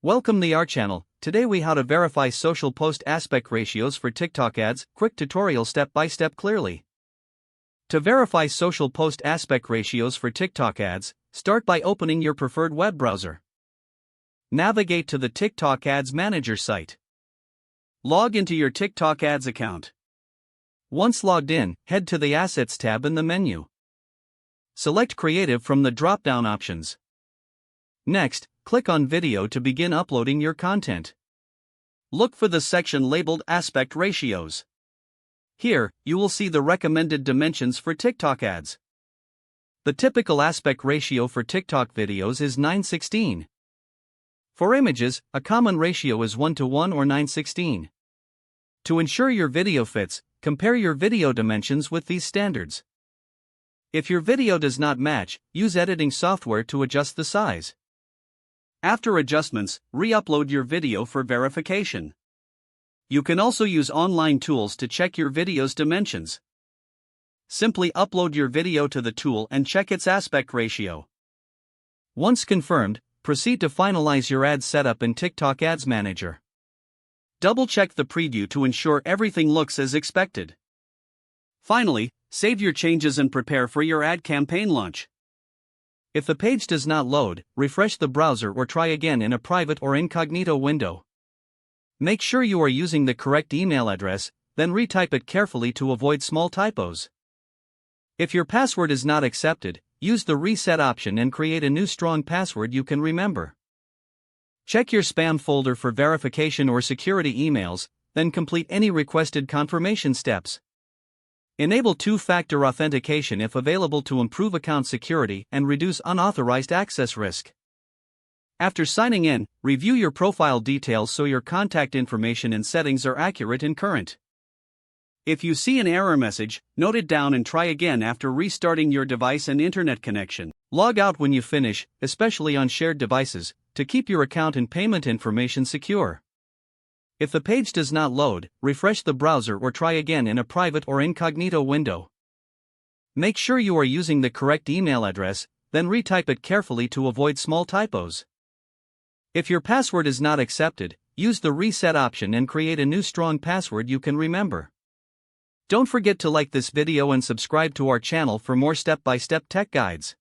Welcome to our channel. Today we how to verify social post aspect ratios for TikTok ads. Quick tutorial step by step clearly. To verify social post aspect ratios for TikTok ads, start by opening your preferred web browser. Navigate to the TikTok Ads Manager site. Log into your TikTok Ads account. Once logged in, head to the Assets tab in the menu. Select Creative from the drop-down options. Next, click on Video to begin uploading your content. Look for the section labeled Aspect Ratios. Here, you will see the recommended dimensions for TikTok ads. The typical aspect ratio for TikTok videos is 9:16. For images, a common ratio is 1:1 or 9:16. To ensure your video fits, compare your video dimensions with these standards. If your video does not match, use editing software to adjust the size. After adjustments, re-upload your video for verification. You can also use online tools to check your video's dimensions. Simply upload your video to the tool and check its aspect ratio. Once confirmed, proceed to finalize your ad setup in TikTok Ads Manager. Double-check the preview to ensure everything looks as expected. Finally, save your changes and prepare for your ad campaign launch. If the page does not load, refresh the browser or try again in a private or incognito window. Make sure you are using the correct email address, then retype it carefully to avoid small typos. If your password is not accepted, use the reset option and create a new strong password you can remember. Check your spam folder for verification or security emails, then complete any requested confirmation steps. Enable two-factor authentication if available to improve account security and reduce unauthorized access risk. After signing in, review your profile details so your contact information and settings are accurate and current. If you see an error message, note it down and try again after restarting your device and internet connection. Log out when you finish, especially on shared devices, to keep your account and payment information secure. If the page does not load, refresh the browser or try again in a private or incognito window. Make sure you are using the correct email address, then retype it carefully to avoid small typos. If your password is not accepted, use the reset option and create a new strong password you can remember. Don't forget to like this video and subscribe to our channel for more step-by-step tech guides.